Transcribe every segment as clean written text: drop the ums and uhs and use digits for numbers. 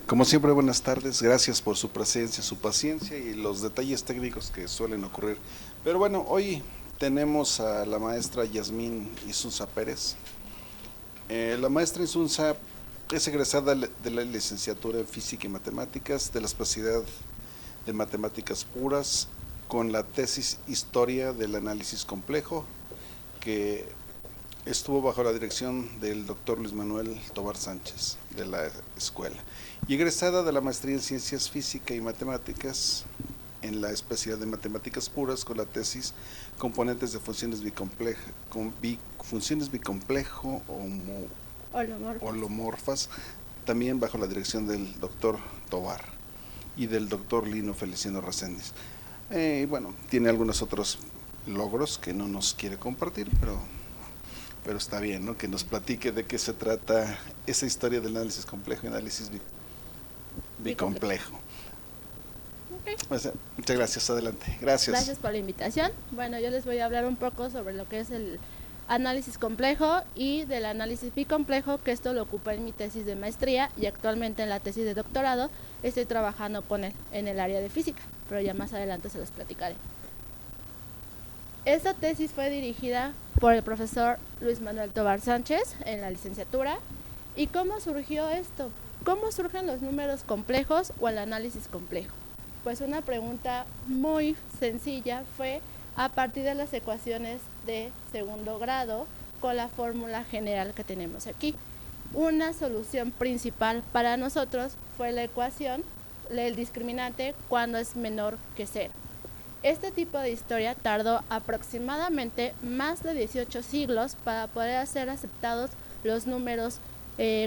Como siempre, buenas tardes. Gracias por su presencia, su paciencia y los detalles técnicos que suelen ocurrir. Pero bueno, hoy tenemos a la maestra Yasmín Isunza Pérez. La maestra Isunza es egresada de la licenciatura en Física y Matemáticas de la especialidad de Matemáticas Puras con la tesis Historia del Análisis Complejo, que estuvo bajo la dirección del doctor Luis Manuel Tobar Sánchez de la escuela, y egresada de la maestría en Ciencias Física y Matemáticas en la especialidad de Matemáticas Puras con la tesis Componentes de Funciones Funciones bicomplejo Holomorfos. holomorfas, también bajo la dirección del doctor Tobar y del doctor Lino Feliciano Reséndiz. Bueno, tiene algunos otros logros que no nos quiere compartir, pero está bien, ¿no? Que nos platique de qué se trata esa historia del análisis complejo y análisis bicomplejo. Okay. O sea, muchas gracias, adelante. Gracias. Gracias por la invitación. Bueno, yo les voy a hablar un poco sobre lo que es el análisis complejo y del análisis bicomplejo, que esto lo ocupa en mi tesis de maestría y actualmente en la tesis de doctorado estoy trabajando con él en el área de física, pero ya más adelante se los platicaré. Esta tesis fue dirigida por el profesor Luis Manuel Tobar Sánchez en la licenciatura. ¿Y cómo surgió esto? ¿Cómo surgen los números complejos o el análisis complejo? Pues una pregunta muy sencilla fue a partir de las ecuaciones de segundo grado con la fórmula general que tenemos aquí. Una solución principal para nosotros fue la ecuación del discriminante cuando es menor que 0. Este tipo de historia tardó aproximadamente más de 18 siglos para poder ser aceptados los números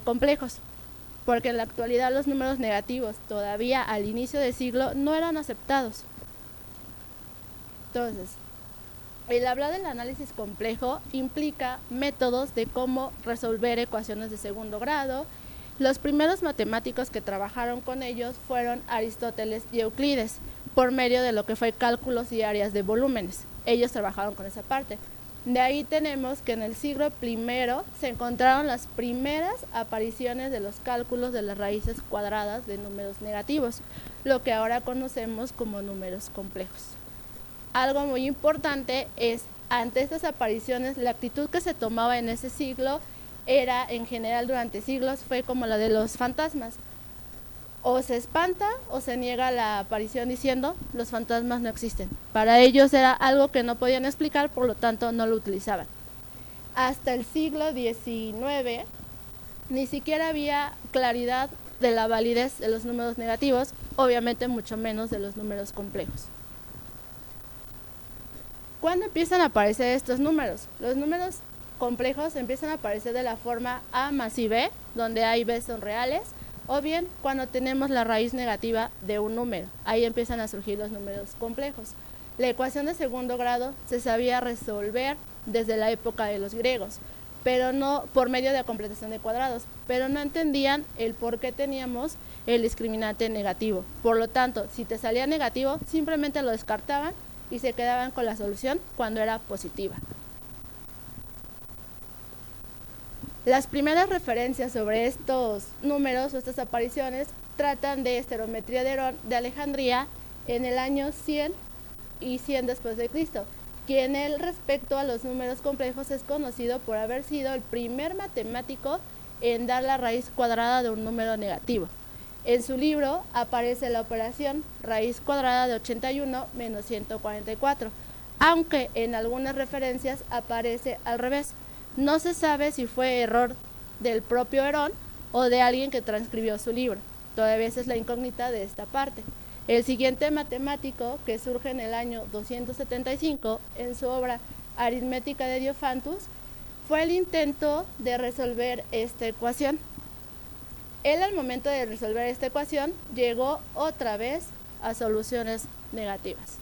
complejos, porque en la actualidad los números negativos todavía al inicio del siglo no eran aceptados. Entonces, el hablar del análisis complejo implica métodos de cómo resolver ecuaciones de segundo grado. Los primeros matemáticos que trabajaron con ellos fueron Aristóteles y Euclides, por medio de lo que fue cálculos y áreas de volúmenes. Ellos trabajaron con esa parte. De ahí tenemos que en el siglo I se encontraron las primeras apariciones de los cálculos de las raíces cuadradas de números negativos, lo que ahora conocemos como números complejos. Algo muy importante es, ante estas apariciones, la actitud que se tomaba en ese siglo era, en general durante siglos, fue como la de los fantasmas. O se espanta o se niega la aparición diciendo los fantasmas no existen. Para ellos era algo que no podían explicar, por lo tanto no lo utilizaban. Hasta el siglo XIX ni siquiera había claridad de la validez de los números negativos, obviamente mucho menos de los números complejos. ¿Cuándo empiezan a aparecer estos números? Los números complejos empiezan a aparecer de la forma A más I B, donde A y B son reales, o bien cuando tenemos la raíz negativa de un número. Ahí empiezan a surgir los números complejos. La ecuación de segundo grado se sabía resolver desde la época de los griegos, pero no por medio de la completación de cuadrados, pero no entendían el por qué teníamos el discriminante negativo. Por lo tanto, si te salía negativo, simplemente lo descartaban y se quedaban con la solución cuando era positiva. Las primeras referencias sobre estos números o estas apariciones tratan de estereometría de Herón de Alejandría en el año 100 y 100 después de Cristo, quien él respecto a los números complejos es conocido por haber sido el primer matemático en dar la raíz cuadrada de un número negativo. En su libro aparece la operación raíz cuadrada de 81 menos 144, aunque en algunas referencias aparece al revés. No se sabe si fue error del propio Herón o de alguien que transcribió su libro. Todavía esa es la incógnita de esta parte. El siguiente matemático, que surge en el año 275 en su obra Aritmética de Diophantus, fue el intento de resolver esta ecuación. Él, al momento de resolver esta ecuación, llegó otra vez a soluciones negativas.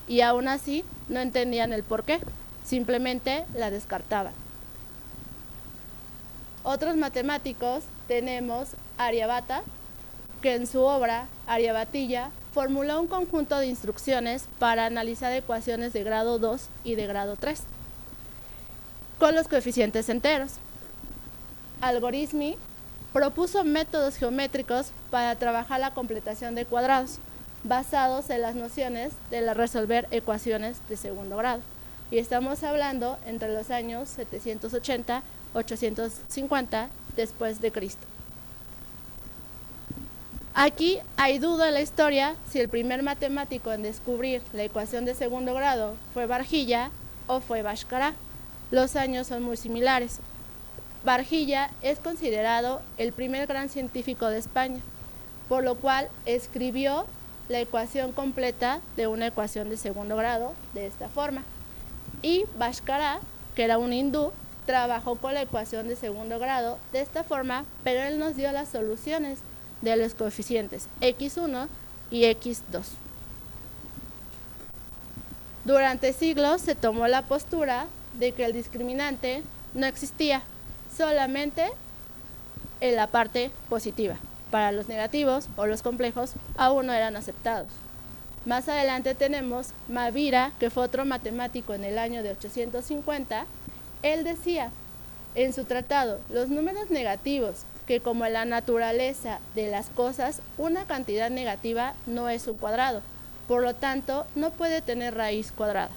Y aún así no entendían el por qué, simplemente la descartaban. Otros matemáticos tenemos Aryabhata, que en su obra Aryabhatilla formuló un conjunto de instrucciones para analizar ecuaciones de grado 2 y de grado 3 con los coeficientes enteros. Algorismi propuso métodos geométricos para trabajar la completación de cuadrados, basados en las nociones de resolver ecuaciones de segundo grado. Y estamos hablando entre los años 780-850 después de Cristo. Aquí hay duda en la historia si el primer matemático en descubrir la ecuación de segundo grado fue Barjilla o fue Bhaskara. Los años son muy similares. Barjilla es considerado el primer gran científico de España, por lo cual escribió la ecuación completa de una ecuación de segundo grado de esta forma. Y Bhaskara, que era un hindú, trabajó con la ecuación de segundo grado de esta forma, pero él nos dio las soluciones de los coeficientes x1 y x2. Durante siglos se tomó la postura de que el discriminante no existía, solamente en la parte positiva. Para los negativos o los complejos aún no eran aceptados. Más adelante tenemos Mavira, que fue otro matemático en el año de 850. Él decía en su tratado, los números negativos, que como en la naturaleza de las cosas, una cantidad negativa no es un cuadrado, por lo tanto no puede tener raíz cuadrada.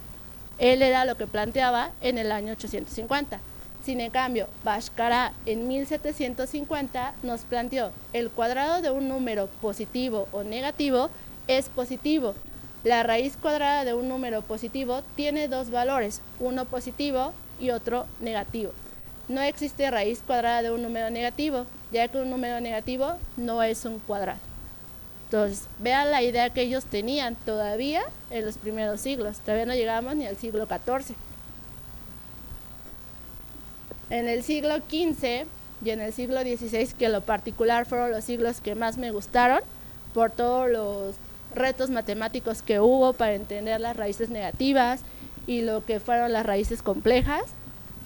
Él era lo que planteaba en el año 850. Sin en cambio, Bhaskara en 1750 nos planteó el cuadrado de un número positivo o negativo es positivo. La raíz cuadrada de un número positivo tiene dos valores, uno positivo y otro negativo. No existe raíz cuadrada de un número negativo, ya que un número negativo no es un cuadrado. Entonces, vean la idea que ellos tenían todavía en los primeros siglos. Todavía no llegamos ni al siglo XIV. En el siglo XV y en el siglo XVI, que en lo particular fueron los siglos que más me gustaron, por todos los retos matemáticos que hubo para entender las raíces negativas y lo que fueron las raíces complejas,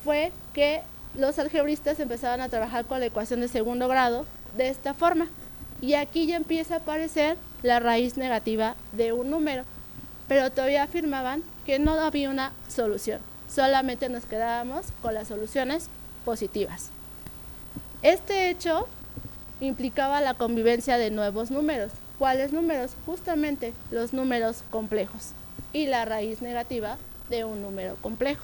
fue que los algebristas empezaron a trabajar con la ecuación de segundo grado de esta forma. Y aquí ya empieza a aparecer la raíz negativa de un número, pero todavía afirmaban que no había una solución, solamente nos quedábamos con las soluciones positivas. Este hecho implicaba la convivencia de nuevos números. ¿Cuáles números? Justamente los números complejos y la raíz negativa de un número complejo.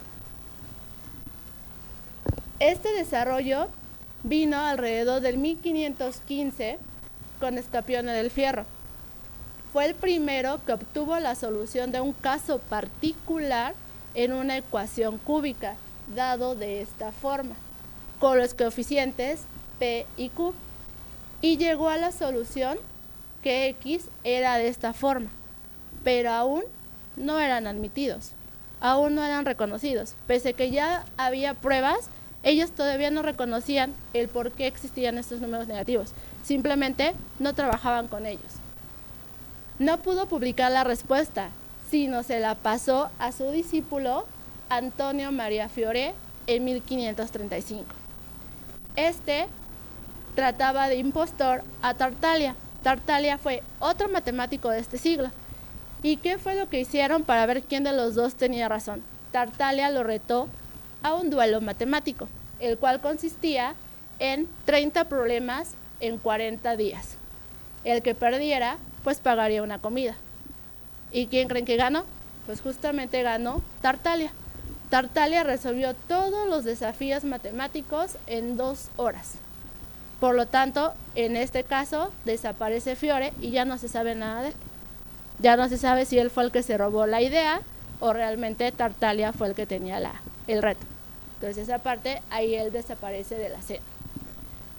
Este desarrollo vino alrededor del 1515 con Escapione del Fierro. Fue el primero que obtuvo la solución de un caso particular en una ecuación cúbica, dado de esta forma, con los coeficientes P y Q, y llegó a la solución que X era de esta forma, pero aún no eran admitidos, aún no eran reconocidos. Pese que ya había pruebas, ellos todavía no reconocían el por qué existían estos números negativos, simplemente no trabajaban con ellos. No pudo publicar la respuesta, sino se la pasó a su discípulo Antonio María Fiore en 1535. Este trataba de impostor a Tartaglia. Tartaglia fue otro matemático de este siglo. ¿Y qué fue lo que hicieron para ver quién de los dos tenía razón? Tartaglia lo retó a un duelo matemático, el cual consistía en 30 problemas en 40 días. El que perdiera, pues pagaría una comida. ¿Y quién creen que ganó? Pues justamente ganó Tartaglia. Tartaglia resolvió todos los desafíos matemáticos en 2 horas. Por lo tanto, en este caso, desaparece Fiore y ya no se sabe nada de él. Ya no se sabe si él fue el que se robó la idea o realmente Tartaglia fue el que tenía el reto. Entonces esa parte, ahí él desaparece de la escena.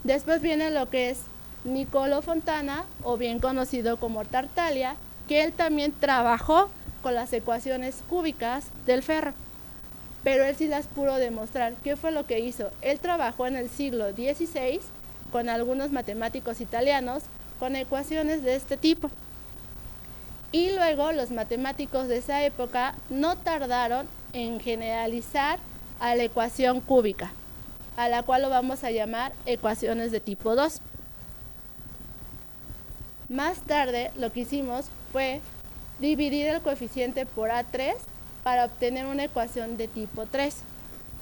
Después viene lo que es Niccolò Fontana, o bien conocido como Tartaglia, que él también trabajó con las ecuaciones cúbicas del ferro, pero él sí las pudo demostrar. ¿Qué fue lo que hizo? Él trabajó en el siglo XVI con algunos matemáticos italianos con ecuaciones de este tipo. Y luego los matemáticos de esa época no tardaron en generalizar a la ecuación cúbica, a la cual lo vamos a llamar ecuaciones de tipo 2. Más tarde lo que hicimos fue dividir el coeficiente por A3 para obtener una ecuación de tipo 3.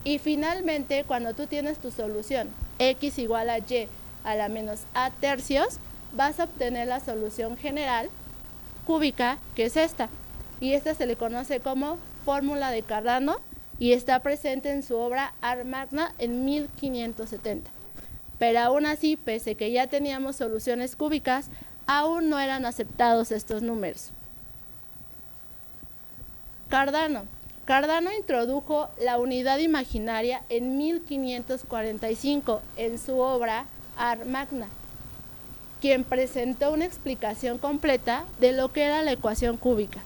Y finalmente, cuando tú tienes tu solución x igual a y a la menos a tercios, vas a obtener la solución general cúbica, que es esta. Y esta se le conoce como fórmula de Cardano y está presente en su obra Ars Magna en 1570. Pero aún así, pese que ya teníamos soluciones cúbicas, aún no eran aceptados estos números. Cardano introdujo la unidad imaginaria en 1545 en su obra Ars Magna, quien presentó una explicación completa de lo que era la ecuación cúbica.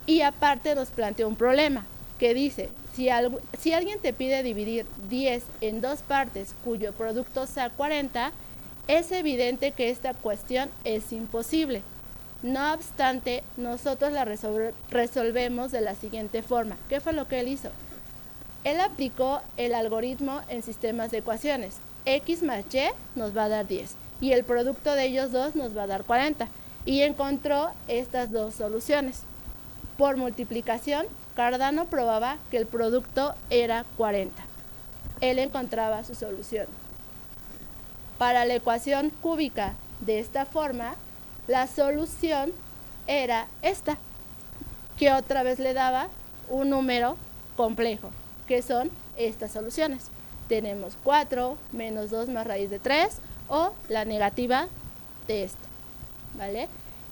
Y aparte nos planteó un problema, que dice, si alguien te pide dividir 10 en dos partes cuyo producto sea 40, es evidente que esta cuestión es imposible. No obstante, nosotros la resolvemos de la siguiente forma. ¿Qué fue lo que él hizo? Él aplicó el algoritmo en sistemas de ecuaciones. X más Y nos va a dar 10 y el producto de ellos dos nos va a dar 40. Y encontró estas dos soluciones. Por multiplicación, Cardano probaba que el producto era 40. Él encontraba su solución. Para la ecuación cúbica de esta forma, la solución era esta, que otra vez le daba un número complejo, que son estas soluciones. Tenemos 4 menos 2 más raíz de 3 o la negativa de esta, ¿vale?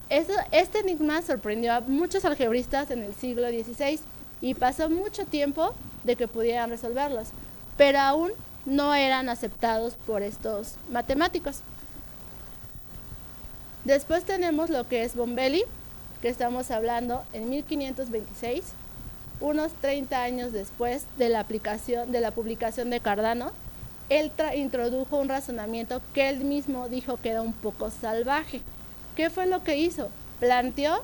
Este enigma sorprendió a muchos algebristas en el siglo XVI y pasó mucho tiempo de que pudieran resolverlos, pero aún no eran aceptados por estos matemáticos. Después tenemos lo que es Bombelli, que estamos hablando en 1526, unos 30 años después de la publicación de Cardano. Él introdujo un razonamiento que él mismo dijo que era un poco salvaje. ¿Qué fue lo que hizo? Planteó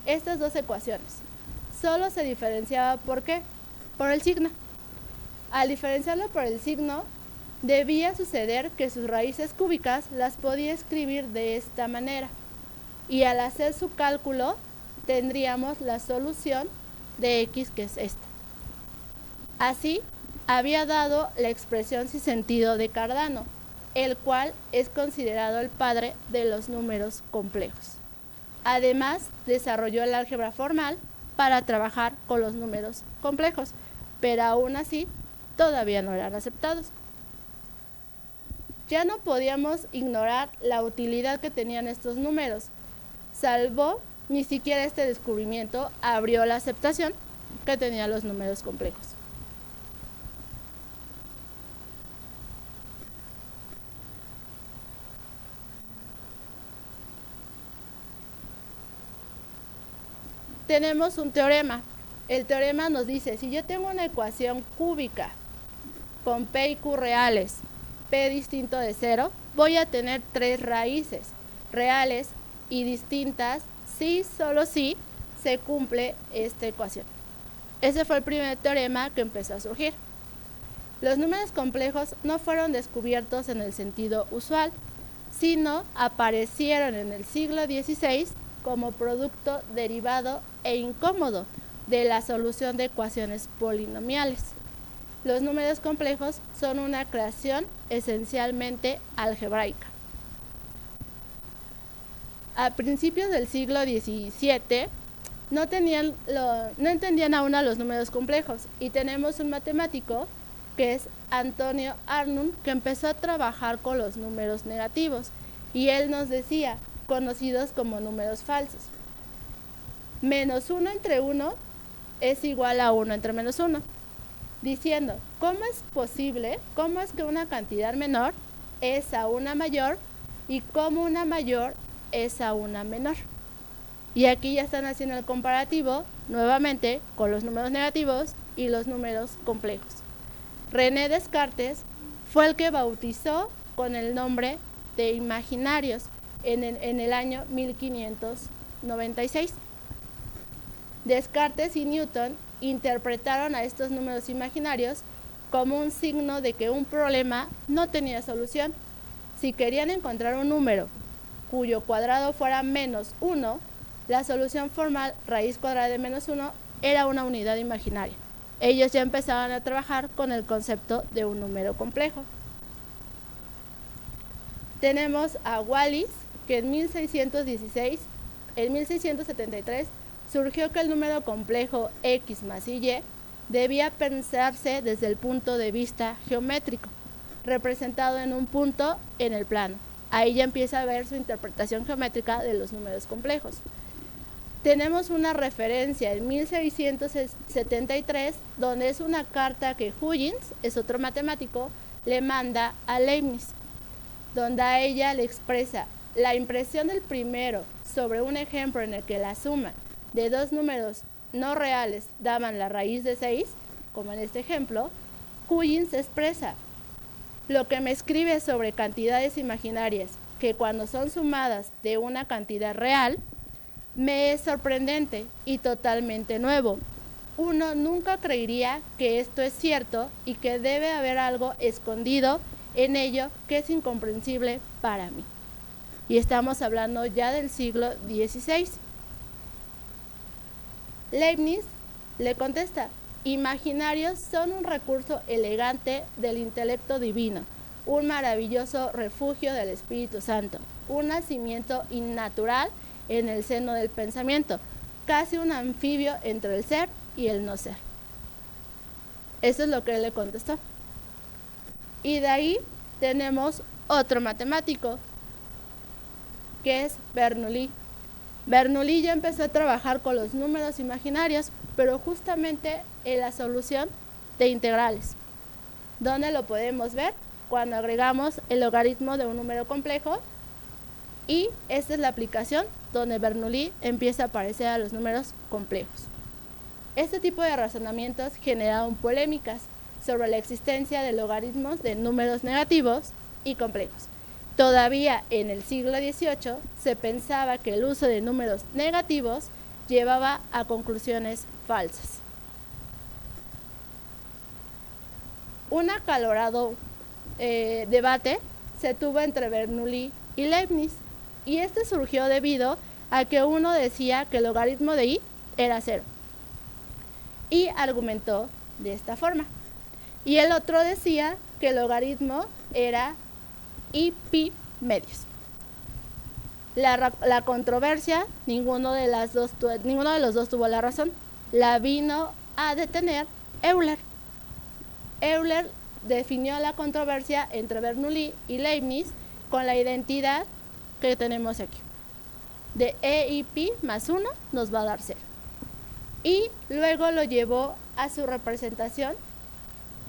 estas dos ecuaciones. Solo se diferenciaba, ¿por qué? Por el signo. Al diferenciarlo por el signo, debía suceder que sus raíces cúbicas las podía escribir de esta manera. Y al hacer su cálculo, tendríamos la solución de X, que es esta. Así, había dado la expresión sin sentido de Cardano, el cual es considerado el padre de los números complejos. Además, desarrolló el álgebra formal para trabajar con los números complejos, pero aún así todavía no eran aceptados. Ya no podíamos ignorar la utilidad que tenían estos números, salvo ni siquiera este descubrimiento abrió la aceptación que tenían los números complejos. Tenemos un teorema. El teorema nos dice, si yo tengo una ecuación cúbica con P y Q reales, P distinto de 0, voy a tener tres raíces reales y distintas si, solo si, se cumple esta ecuación. Ese fue el primer teorema que empezó a surgir. Los números complejos no fueron descubiertos en el sentido usual, sino aparecieron en el siglo XVI como producto derivado e incómodo de la solución de ecuaciones polinomiales. Los números complejos son una creación esencialmente algebraica. A principios del siglo XVII no entendían aún a los números complejos y tenemos un matemático que es Antonio Arnón, que empezó a trabajar con los números negativos y él nos decía, conocidos como números falsos. Menos 1 entre 1 es igual a 1 entre menos 1, diciendo, ¿cómo es posible, cómo es que una cantidad menor es a una mayor y cómo una mayor es a una menor? Y aquí ya están haciendo el comparativo nuevamente con los números negativos y los números complejos. René Descartes fue el que bautizó con el nombre de imaginarios en el año 1596. Descartes y Newton interpretaron a estos números imaginarios como un signo de que un problema no tenía solución. Si querían encontrar un número cuyo cuadrado fuera menos 1, la solución formal raíz cuadrada de menos 1 era una unidad imaginaria. Ellos ya empezaban a trabajar con el concepto de un número complejo. Tenemos a Wallis, que en 1673 surgió que el número complejo x más y debía pensarse desde el punto de vista geométrico, representado en un punto en el plano. Ahí ya empieza a ver su interpretación geométrica de los números complejos. Tenemos una referencia en 1673, donde es una carta que Huygens, es otro matemático, le manda a Leibniz, donde a ella le expresa la impresión del primero sobre un ejemplo en el que la suma de dos números no reales daban la raíz de 6, como en este ejemplo. Huygens expresa: lo que me escribe sobre cantidades imaginarias que cuando son sumadas de una cantidad real, me es sorprendente y totalmente nuevo. Uno nunca creería que esto es cierto y que debe haber algo escondido en ello que es incomprensible para mí. Y estamos hablando ya del siglo XVI. Leibniz le contesta: imaginarios son un recurso elegante del intelecto divino, un maravilloso refugio del Espíritu Santo, un nacimiento innatural en el seno del pensamiento, casi un anfibio entre el ser y el no ser. Eso es lo que él le contestó. Y de ahí tenemos otro matemático, que es Bernoulli. Bernoulli ya empezó a trabajar con los números imaginarios, pero justamente en la solución de integrales. ¿Dónde lo podemos ver? Cuando agregamos el logaritmo de un número complejo, y esta es la aplicación donde Bernoulli empieza a aparecer a los números complejos. Este tipo de razonamientos generaron polémicas sobre la existencia de logaritmos de números negativos y complejos. Todavía en el siglo XVIII se pensaba que el uso de números negativos llevaba a conclusiones falsas. Un acalorado debate se tuvo entre Bernoulli y Leibniz, y este surgió debido a que uno decía que el logaritmo de i era 0 y argumentó de esta forma, y el otro decía que el logaritmo era i pi medios. La controversia, ninguno de los dos tuvo la razón. La vino a detener Euler. Euler definió la controversia entre Bernoulli y Leibniz con la identidad que tenemos aquí. De e y pi más 1 nos va a dar 0. Y luego lo llevó a su representación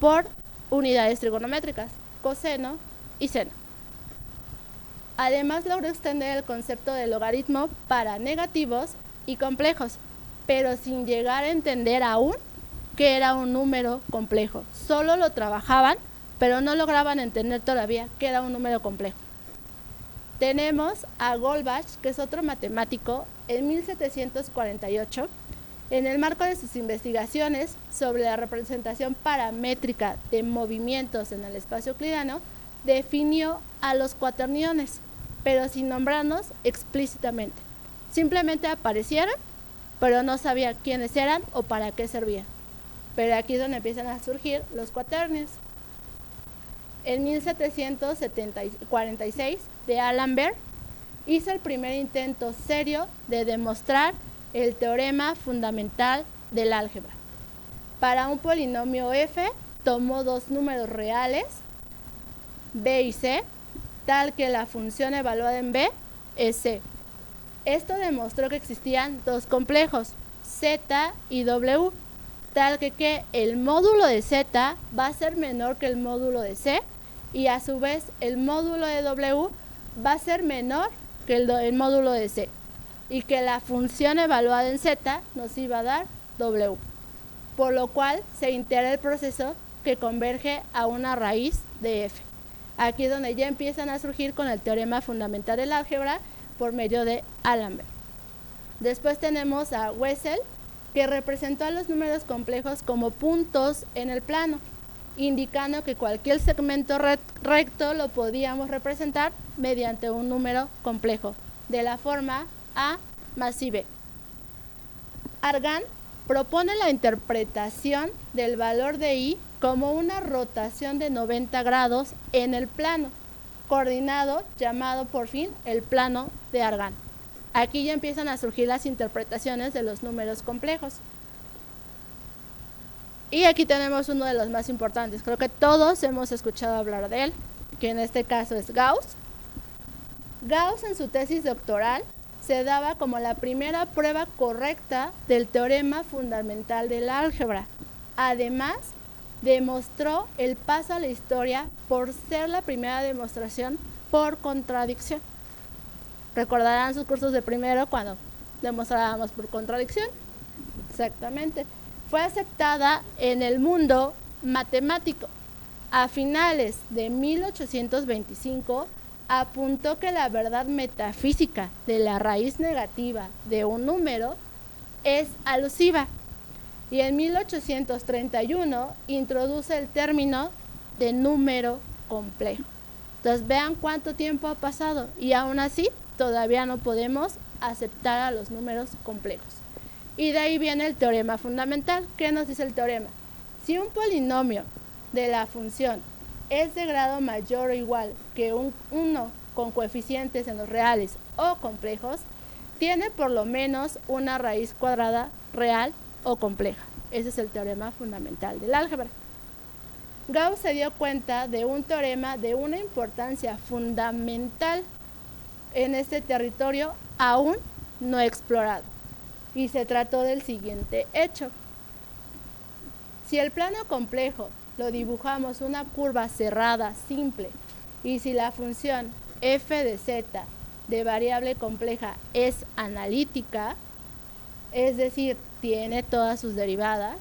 por unidades trigonométricas, coseno y seno. Además logró extender el concepto de logaritmo para negativos y complejos, pero sin llegar a entender aún que era un número complejo. Solo lo trabajaban, pero no lograban entender todavía que era un número complejo. Tenemos a Goldbach, que es otro matemático, en 1748, en el marco de sus investigaciones sobre la representación paramétrica de movimientos en el espacio euclidiano, definió a los cuaterniones, pero sin nombrarnos explícitamente. Simplemente aparecieron, pero no sabía quiénes eran o para qué servían. Pero aquí es donde empiezan a surgir los cuaternios. En 1746, de D'Alembert hizo el primer intento serio de demostrar el teorema fundamental del álgebra. Para un polinomio f, tomó dos números reales, b y c, tal que la función evaluada en b es c. Esto demostró que existían dos complejos, z y w, tal que el módulo de z va a ser menor que el módulo de c, y a su vez el módulo de w va a ser menor que el módulo de c, y que la función evaluada en z nos iba a dar w, por lo cual se integra el proceso que converge a una raíz de f. Aquí es donde ya empiezan a surgir con el teorema fundamental del álgebra por medio de D'Alembert. Después tenemos a Wessel, que representó a los números complejos como puntos en el plano, indicando que cualquier segmento recto lo podíamos representar mediante un número complejo, de la forma a más b. Argand propone la interpretación del valor de i como una rotación de 90 grados en el plano, coordinado llamado por fin el plano de Argand. Aquí ya empiezan a surgir las interpretaciones de los números complejos. Y aquí tenemos uno de los más importantes. Creo que todos hemos escuchado hablar de él, que en este caso es Gauss. Gauss en su tesis doctoral se daba como la primera prueba correcta del teorema fundamental del álgebra. Además, demostró el paso a la historia por ser la primera demostración por contradicción. Recordarán sus cursos de primero cuando demostrábamos por contradicción. Exactamente. Fue aceptada en el mundo matemático. A finales de 1825 apuntó que la verdad metafísica de la raíz negativa de un número es alusiva. Y en 1831 introduce el término de número complejo. Entonces vean cuánto tiempo ha pasado y aún así todavía no podemos aceptar a los números complejos. Y de ahí viene el teorema fundamental. ¿Qué nos dice el teorema? Si un polinomio de la función es de grado mayor o igual que uno con coeficientes en los reales o complejos, tiene por lo menos una raíz cuadrada real o compleja. Ese es el teorema fundamental del álgebra. Gauss se dio cuenta de un teorema de una importancia fundamental en este territorio aún no explorado. Y se trató del siguiente hecho. Si el plano complejo lo dibujamos una curva cerrada simple y si la función f de z de variable compleja es analítica, es decir, tiene todas sus derivadas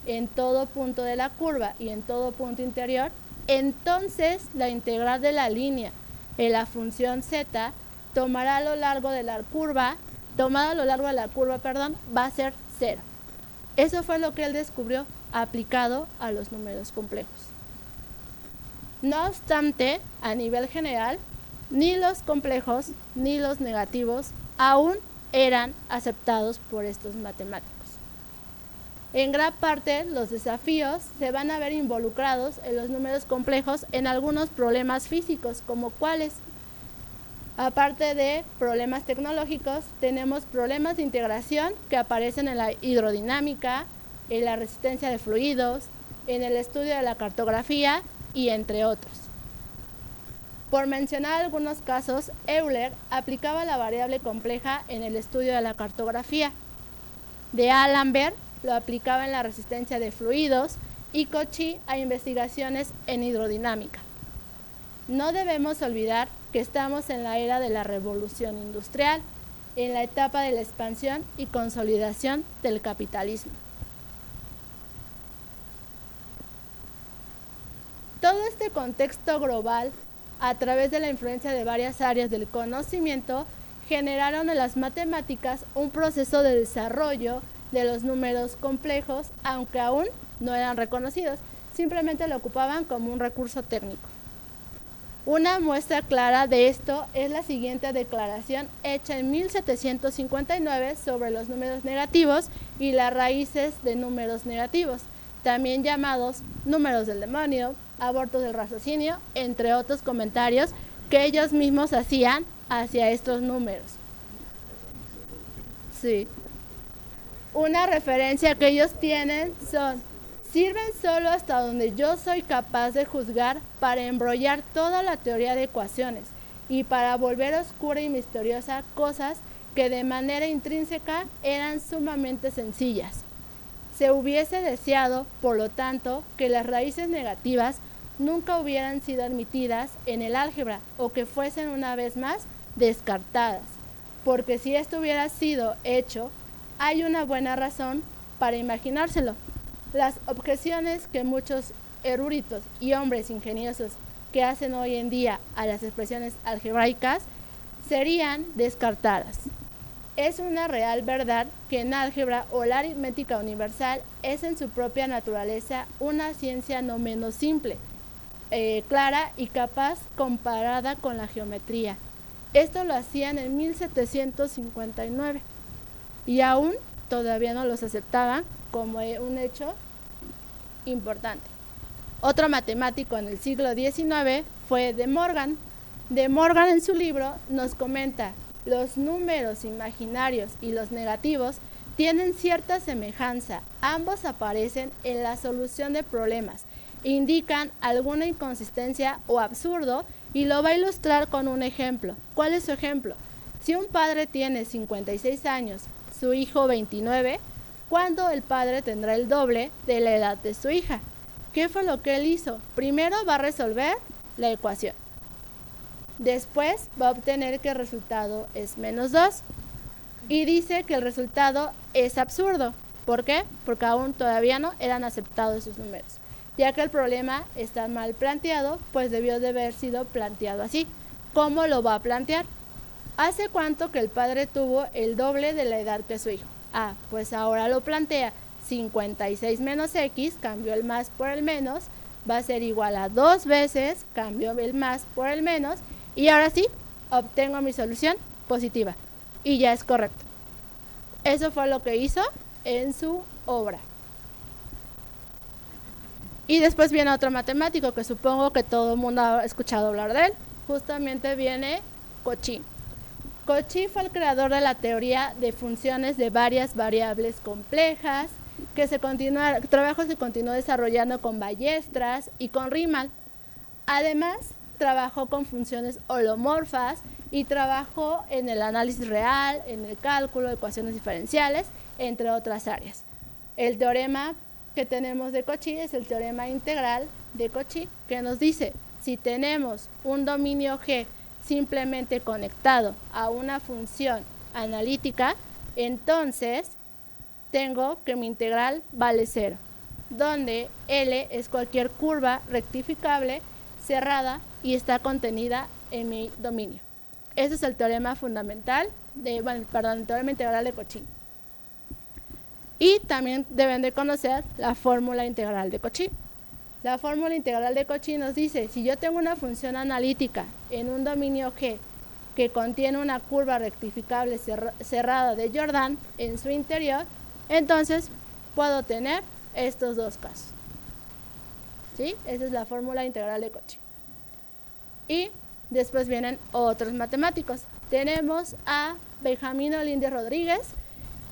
en todo punto de la curva y en todo punto interior, entonces la integral de la línea en la función z tomada a lo largo de la curva, va a ser 0. Eso fue lo que él descubrió aplicado a los números complejos. No obstante, a nivel general, ni los complejos ni los negativos aún eran aceptados por estos matemáticos. En gran parte, los desafíos se van a ver involucrados en los números complejos en algunos problemas físicos, como cuáles. Aparte de problemas tecnológicos, tenemos problemas de integración que aparecen en la hidrodinámica, en la resistencia de fluidos, en el estudio de la cartografía y entre otros. Por mencionar algunos casos, Euler aplicaba la variable compleja en el estudio de la cartografía. De D'Alembert lo aplicaba en la resistencia de fluidos y Cauchy a investigaciones en hidrodinámica. No debemos olvidar que estamos en la era de la revolución industrial, en la etapa de la expansión y consolidación del capitalismo. Todo este contexto global, a través de la influencia de varias áreas del conocimiento, generaron en las matemáticas un proceso de desarrollo de los números complejos, aunque aún no eran reconocidos, simplemente lo ocupaban como un recurso técnico. Una muestra clara de esto es la siguiente declaración hecha en 1759 sobre los números negativos y las raíces de números negativos, también llamados números del demonio, abortos del raciocinio, entre otros comentarios que ellos mismos hacían hacia estos números. Sí. Una referencia que ellos tienen son: sirven solo hasta donde yo soy capaz de juzgar para embrollar toda la teoría de ecuaciones y para volver oscura y misteriosa cosas que de manera intrínseca eran sumamente sencillas. Se hubiese deseado, por lo tanto, que las raíces negativas nunca hubieran sido admitidas en el álgebra o que fuesen una vez más descartadas, porque si esto hubiera sido hecho, hay una buena razón para imaginárselo. Las objeciones que muchos eruditos y hombres ingeniosos que hacen hoy en día a las expresiones algebraicas serían descartadas. Es una real verdad que en álgebra o la aritmética universal es en su propia naturaleza una ciencia no menos simple, clara y capaz comparada con la geometría. Esto lo hacían en 1759 y aún todavía no los aceptaban como un hecho importante. Otro matemático en el siglo XIX fue De Morgan. De Morgan en su libro nos comenta, los números imaginarios y los negativos tienen cierta semejanza, ambos aparecen en la solución de problemas, indican alguna inconsistencia o absurdo y lo va a ilustrar con un ejemplo. ¿Cuál es su ejemplo? Si un padre tiene 56 años, su hijo 29, ¿cuándo el padre tendrá el doble de la edad de su hija? ¿Qué fue lo que él hizo? Primero va a resolver la ecuación. Después va a obtener que el resultado es -2 y dice que el resultado es absurdo. ¿Por qué? Porque aún todavía no eran aceptados esos números. Ya que el problema está mal planteado, pues debió de haber sido planteado así. ¿Cómo lo va a plantear? ¿Hace cuánto que el padre tuvo el doble de la edad que su hijo? Pues ahora lo plantea 56 menos x, cambió el más por el menos, va a ser igual a 2 veces, cambio el más por el menos, y ahora sí, obtengo mi solución positiva. Y ya es correcto. Eso fue lo que hizo en su obra. Y después viene otro matemático que supongo que todo el mundo ha escuchado hablar de él. Justamente viene Cauchy. Cauchy fue el creador de la teoría de funciones de varias variables complejas, trabajo se continuó desarrollando con Ballestras y con Riemann. Además, trabajó con funciones holomorfas y trabajó en el análisis real, en el cálculo, ecuaciones diferenciales, entre otras áreas. El teorema que tenemos de Cauchy es el teorema integral de Cauchy, que nos dice, si tenemos un dominio G simplemente conectado a una función analítica, entonces tengo que mi integral vale 0, donde L es cualquier curva rectificable cerrada y está contenida en mi dominio. Ese es el teorema fundamental, el teorema integral de Cauchy. Y también deben de conocer la fórmula integral de Cauchy. La fórmula integral de Cauchy nos dice, si yo tengo una función analítica en un dominio G que contiene una curva rectificable cerrada de Jordan en su interior, entonces puedo tener estos dos casos. ¿Sí? Esa es la fórmula integral de Cauchy. Y después vienen otros matemáticos. Tenemos a Benjamín Olinde Rodríguez,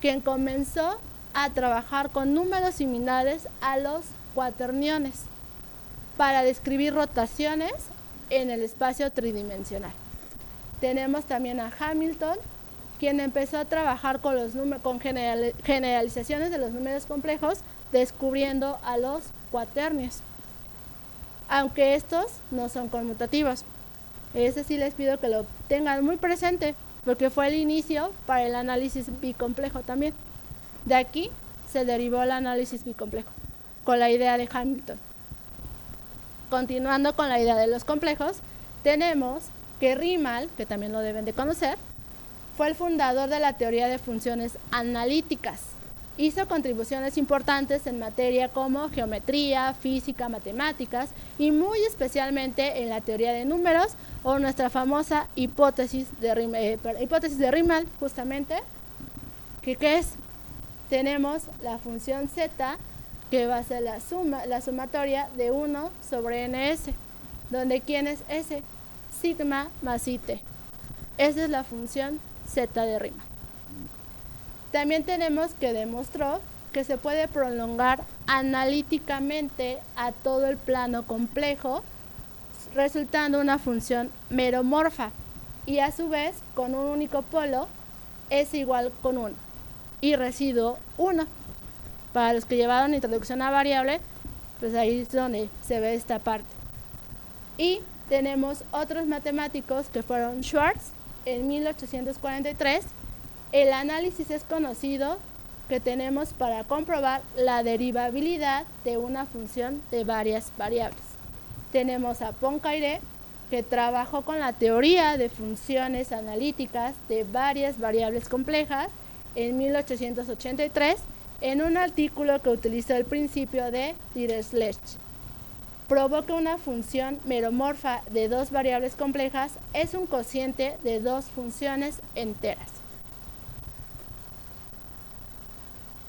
quien comenzó a trabajar con números similares a los cuaterniones para describir rotaciones en el espacio tridimensional. Tenemos también a Hamilton, quien empezó a trabajar con generalizaciones de los números complejos, descubriendo a los cuaternios, aunque estos no son conmutativos. Ese sí les pido que lo tengan muy presente, porque fue el inicio para el análisis bicomplejo también. De aquí se derivó el análisis bicomplejo, con la idea de Hamilton. Continuando con la idea de los complejos, tenemos que Riemann, que también lo deben de conocer, fue el fundador de la teoría de funciones analíticas. Hizo contribuciones importantes en materia como geometría, física, matemáticas y muy especialmente en la teoría de números o nuestra famosa hipótesis de Riemann, justamente, que ¿qué es? Tenemos la función z, que va a ser la sumatoria de 1 sobre ns, donde ¿quién es s? Sigma más it. Esa es la función z de Riemann. También tenemos que demostró que se puede prolongar analíticamente a todo el plano complejo, resultando una función meromorfa, y a su vez con un único polo es igual con 1 y residuo 1. Para los que llevaron introducción a variable, pues ahí es donde se ve esta parte. Y tenemos otros matemáticos que fueron Schwarz en 1843. El análisis es conocido que tenemos para comprobar la derivabilidad de una función de varias variables. Tenemos a Poincaré, que trabajó con la teoría de funciones analíticas de varias variables complejas en 1883 en un artículo que utilizó el principio de Dirichlet. Probó que una función meromorfa de dos variables complejas es un cociente de dos funciones enteras.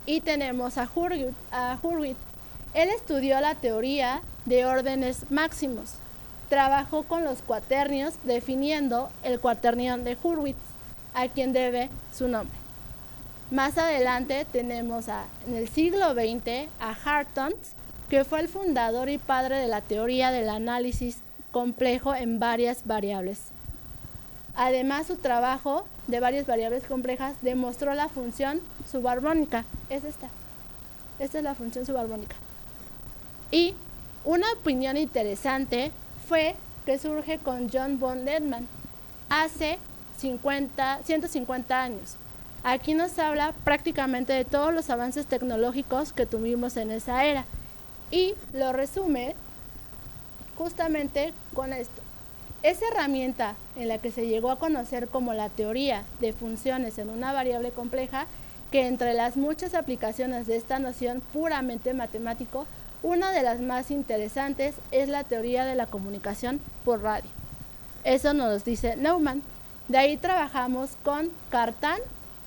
Y tenemos a Hurwitz. Él estudió la teoría de órdenes máximos. trabajó con los cuaternios definiendo el cuaternión de Hurwitz, a quien debe su nombre. Más adelante tenemos en el siglo XX a Hartons, que fue el fundador y padre de la teoría del análisis complejo en varias variables. Además, su trabajo de varias variables complejas demostró la función subarmónica. Es esta. Esta es la función subarmónica. Y una opinión interesante fue que surge con John von Neumann hace 150 años. Aquí nos habla prácticamente de todos los avances tecnológicos que tuvimos en esa era y lo resume justamente con esto. Esa herramienta en la que se llegó a conocer como la teoría de funciones en una variable compleja, que entre las muchas aplicaciones de esta noción puramente matemático, una de las más interesantes es la teoría de la comunicación por radio. Eso nos dice Neumann. De ahí trabajamos con Cartan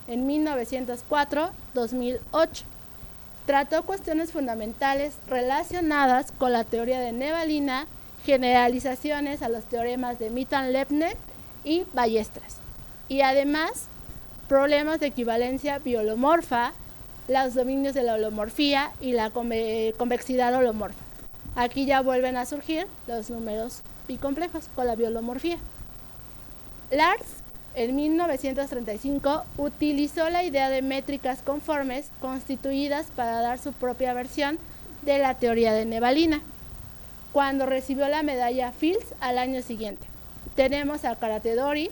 en 1904-2008. Trató cuestiones fundamentales relacionadas con la teoría de nevalina, generalizaciones a los teoremas de Mittal-Leibniz y Ballestras. Y además, problemas de equivalencia biholomorfa, los dominios de la holomorfía y la convexidad holomorfa. Aquí ya vuelven a surgir los números bicomplejos con la biholomorfía. Lars, en 1935, utilizó la idea de métricas conformes constituidas para dar su propia versión de la teoría de nevalina, cuando recibió la medalla Fields al año siguiente. Tenemos a Caratedori.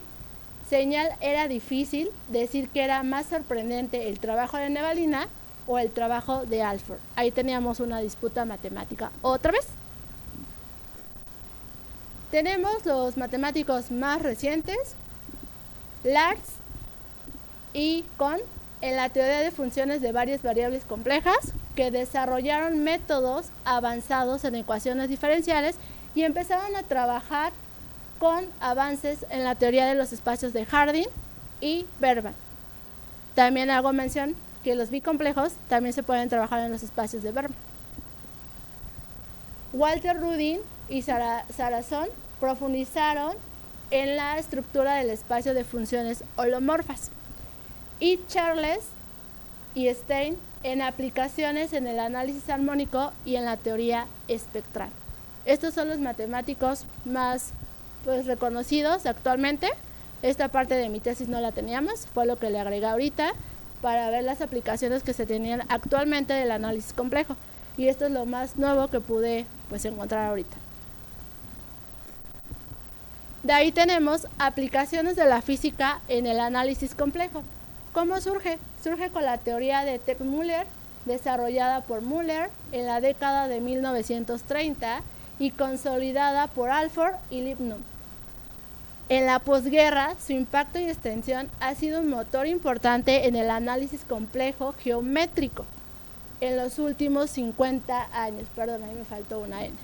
Señal era difícil decir que era más sorprendente el trabajo de nevalina o el trabajo de Alford. Ahí teníamos una disputa matemática. ¿Otra vez? Tenemos los matemáticos más recientes, Lars y Kohn, en la teoría de funciones de varias variables complejas, que desarrollaron métodos avanzados en ecuaciones diferenciales y empezaron a trabajar con avances en la teoría de los espacios de Harding y Berman. También hago mención que los bicomplejos también se pueden trabajar en los espacios de Berman. Walter Rudin y Sarrazón profundizaron en la estructura del espacio de funciones holomorfas, y Charles y Stein en aplicaciones en el análisis armónico y en la teoría espectral. Estos son los matemáticos más reconocidos actualmente. Esta parte de mi tesis no la teníamos, fue lo que le agregué ahorita para ver las aplicaciones que se tenían actualmente del análisis complejo, y esto es lo más nuevo que pude encontrar ahorita. De ahí tenemos aplicaciones de la física en el análisis complejo. ¿Cómo surge? Surge con la teoría de Teichmüller, desarrollada por Müller en la década de 1930 y consolidada por Alford y Lipnum. En la posguerra, su impacto y extensión ha sido un motor importante en el análisis complejo geométrico en los últimos 50 años. Perdón, ahí me faltó una N.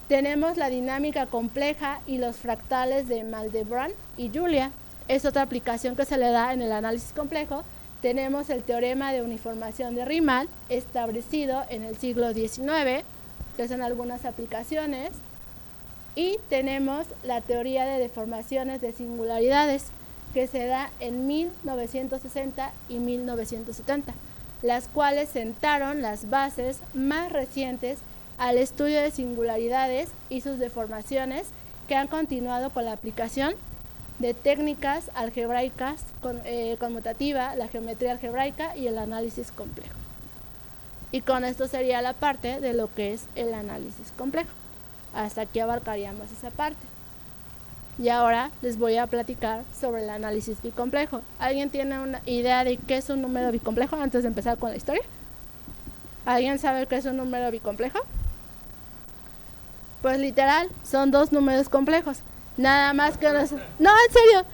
Tenemos la dinámica compleja y los fractales de Maldebrun y Julia. Es otra aplicación que se le da en el análisis complejo. Tenemos el teorema de uniformación de Riemann, establecido en el siglo XIX, que son algunas aplicaciones. Y tenemos la teoría de deformaciones de singularidades, que se da en 1960 y 1970, las cuales sentaron las bases más recientes al estudio de singularidades y sus deformaciones, que han continuado con la aplicación de técnicas algebraicas conmutativa, la geometría algebraica y el análisis complejo. Y con esto sería la parte de lo que es el análisis complejo. Hasta aquí abarcaríamos esa parte. Y ahora les voy a platicar sobre el análisis bicomplejo. ¿Alguien tiene una idea de qué es un número bicomplejo antes de empezar con la historia? ¿Alguien sabe qué es un número bicomplejo? Pues literal, son dos números complejos. Nada más que... No, en serio.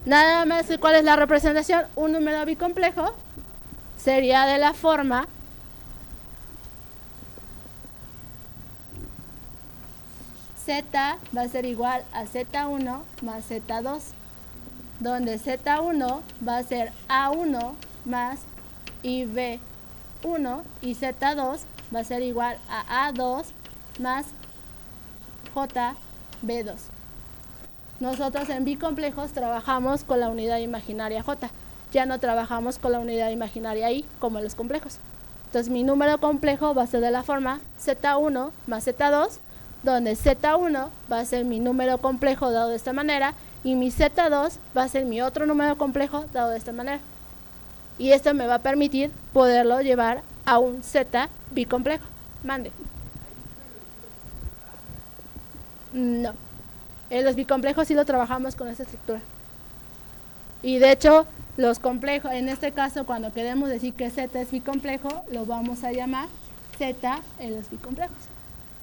Nada más que ¿cuál es la representación? Un número bicomplejo sería de la forma... Z va a ser igual a Z1 más Z2, donde Z1 va a ser A1 más IB1 y Z2 va a ser igual a A2 más B2. Nosotros en bicomplejos trabajamos con la unidad imaginaria J, ya no trabajamos con la unidad imaginaria I como en los complejos. Entonces mi número complejo va a ser de la forma Z1 más Z2, donde Z1 va a ser mi número complejo dado de esta manera y mi Z2 va a ser mi otro número complejo dado de esta manera. Y esto me va a permitir poderlo llevar a un Z bicomplejo. Mande. No. En los bicomplejos sí lo trabajamos con esta estructura. Y de hecho, los complejos, en este caso, cuando queremos decir que Z es bicomplejo, lo vamos a llamar Z en los bicomplejos.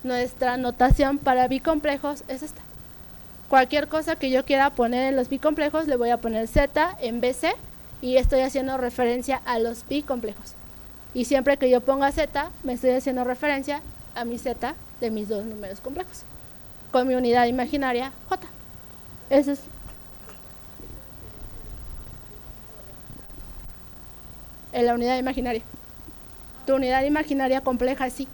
Nuestra notación para bicomplejos es esta. Cualquier cosa que yo quiera poner en los bicomplejos, le voy a poner Z en BC y estoy haciendo referencia a los bicomplejos. Y siempre que yo ponga Z, me estoy haciendo referencia a mi Z de mis dos números complejos, con mi unidad imaginaria J. Eso es. En la unidad imaginaria. Tu unidad imaginaria compleja es sí.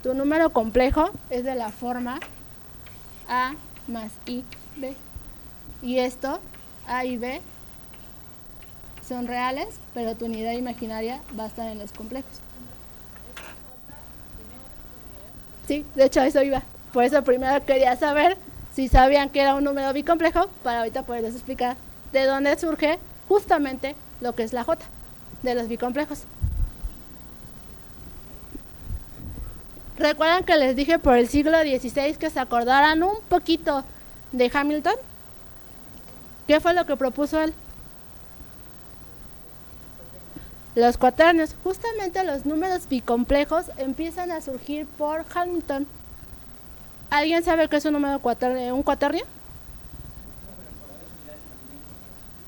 Tu número complejo es de la forma A más I, B. Y esto, A y B, son reales, pero tu unidad imaginaria va a estar en los complejos. Sí, de hecho a eso iba. Por eso primero quería saber si sabían que era un número bicomplejo, para ahorita poderles explicar de dónde surge justamente lo que es la J de los bicomplejos. ¿Recuerdan que les dije por el siglo XVI que se acordaran un poquito de Hamilton? ¿Qué fue lo que propuso él? Los cuaternios. Justamente los números bicomplejos empiezan a surgir por Hamilton. ¿Alguien sabe qué es un número cuaternio?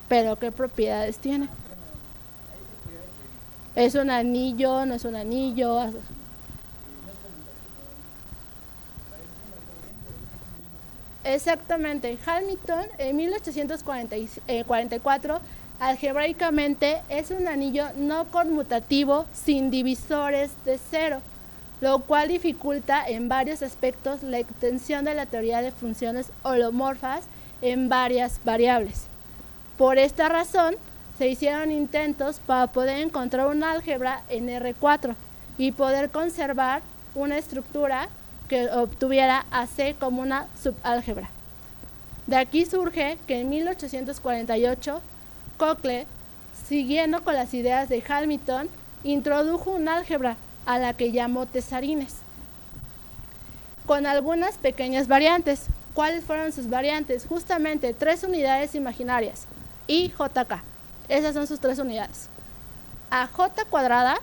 ¿Pero qué propiedades tiene? ¿Es un anillo? ¿No es un anillo? Exactamente. Hamilton en 1844 algebraicamente es un anillo no conmutativo sin divisores de cero, lo cual dificulta en varios aspectos la extensión de la teoría de funciones holomorfas en varias variables. Por esta razón, se hicieron intentos para poder encontrar un álgebra en R4 y poder conservar una estructura que obtuviera a C como una subálgebra. De aquí surge que en 1848 Cocle, siguiendo con las ideas de Hamilton, introdujo un álgebra a la que llamó tesarines, con algunas pequeñas variantes. ¿Cuáles fueron sus variantes? Justamente 3 unidades imaginarias, I, J, K. Esas son sus 3 unidades. A J cuadrada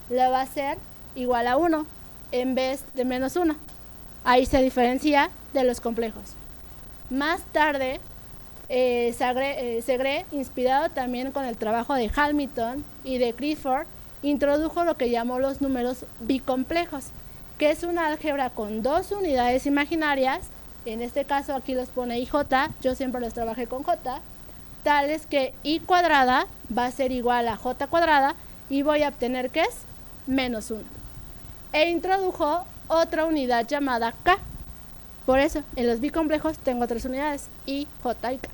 le va a ser igual a 1 en vez de menos 1. Ahí se diferencia de los complejos. Más tarde, Segre, inspirado también con el trabajo de Hamilton y de Clifford, introdujo lo que llamó los números bicomplejos, que es una álgebra con 2 unidades imaginarias. En este caso aquí los pone IJ, yo siempre los trabajé con J, tales que I cuadrada va a ser igual a J cuadrada y voy a obtener que es menos 1. E introdujo otra unidad llamada K. Por eso, en los bicomplejos tengo 3 unidades, I, J y K.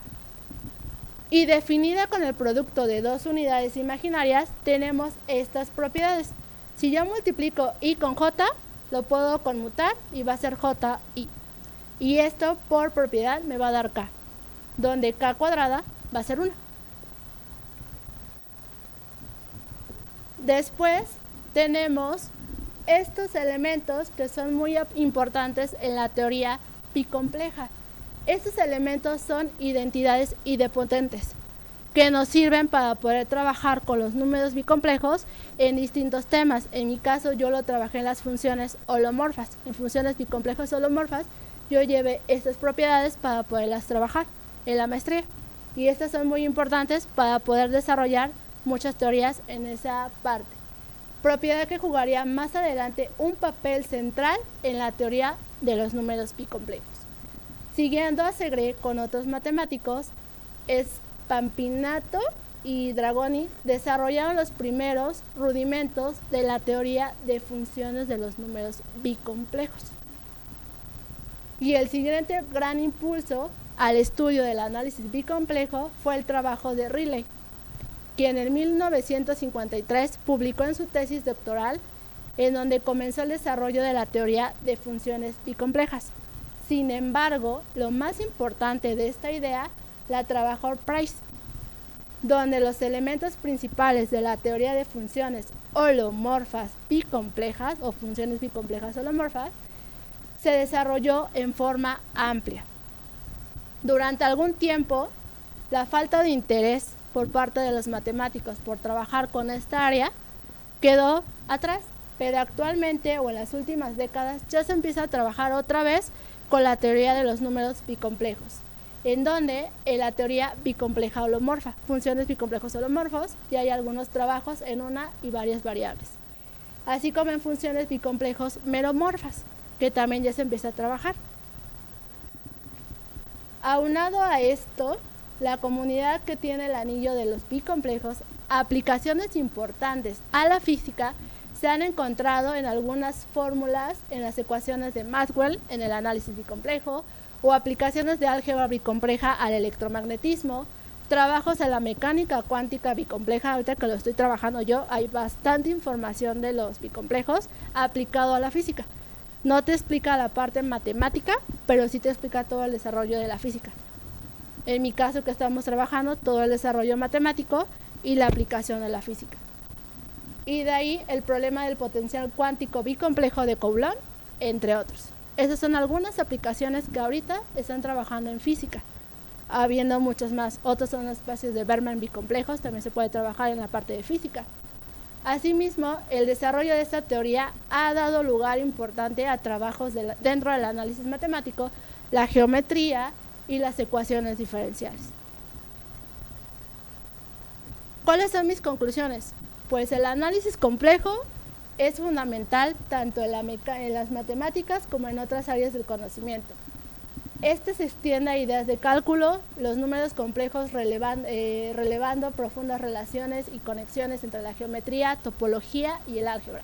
Y definida con el producto de 2 unidades imaginarias, tenemos estas propiedades. Si yo multiplico I con J, lo puedo conmutar y va a ser JI. Y esto por propiedad me va a dar K, donde K cuadrada va a ser 1. Después tenemos estos elementos que son muy importantes en la teoría bicompleja. Estos elementos son identidades idempotentes que nos sirven para poder trabajar con los números bicomplejos en distintos temas. En mi caso yo lo trabajé en las funciones holomorfas. En funciones bicomplejos holomorfas yo llevé estas propiedades para poderlas trabajar en la maestría. Y estas son muy importantes para poder desarrollar muchas teorías en esa parte. Propiedad que jugaría más adelante un papel central en la teoría de los números bicomplejos. Siguiendo a Segre con otros matemáticos, Spampinato y Dragoni desarrollaron los primeros rudimentos de la teoría de funciones de los números bicomplejos. Y el siguiente gran impulso al estudio del análisis bicomplejo fue el trabajo de Riley, quien en 1953 publicó en su tesis doctoral, en donde comenzó el desarrollo de la teoría de funciones bicomplejas. Sin embargo, lo más importante de esta idea la trabajó Price, donde los elementos principales de la teoría de funciones holomorfas bicomplejas o funciones bicomplejas holomorfas se desarrolló en forma amplia. Durante algún tiempo, la falta de interés por parte de los matemáticos por trabajar con esta área quedó atrás, pero actualmente o en las últimas décadas ya se empieza a trabajar otra vez con la teoría de los números bicomplejos, en donde en la teoría bicompleja holomorfa, funciones bicomplejos holomorfos, y hay algunos trabajos en una y varias variables, así como en funciones bicomplejos meromorfas, que también ya se empieza a trabajar. Aunado a esto, la comunidad que tiene el anillo de los bicomplejos, aplicaciones importantes a la física se han encontrado en algunas fórmulas en las ecuaciones de Maxwell en el análisis bicomplejo, o aplicaciones de álgebra bicompleja al electromagnetismo, trabajos en la mecánica cuántica bicompleja. Ahorita que lo estoy trabajando yo, hay bastante información de los bicomplejos aplicado a la física. No te explica la parte matemática, pero sí te explica todo el desarrollo de la física. En mi caso, que estamos trabajando todo el desarrollo matemático y la aplicación de la física. Y de ahí el problema del potencial cuántico bicomplejo de Coulomb, entre otros. Esas son algunas aplicaciones que ahorita están trabajando en física, habiendo muchas más. Otros son espacios de Berman bicomplejos, también se puede trabajar en la parte de física. Asimismo, el desarrollo de esta teoría ha dado lugar importante a trabajos dentro del análisis matemático, la geometría y las ecuaciones diferenciales. ¿Cuáles son mis conclusiones? Pues el análisis complejo es fundamental tanto en las matemáticas como en otras áreas del conocimiento. Este se extiende a ideas de cálculo, los números complejos relevando profundas relaciones y conexiones entre la geometría, topología y el álgebra.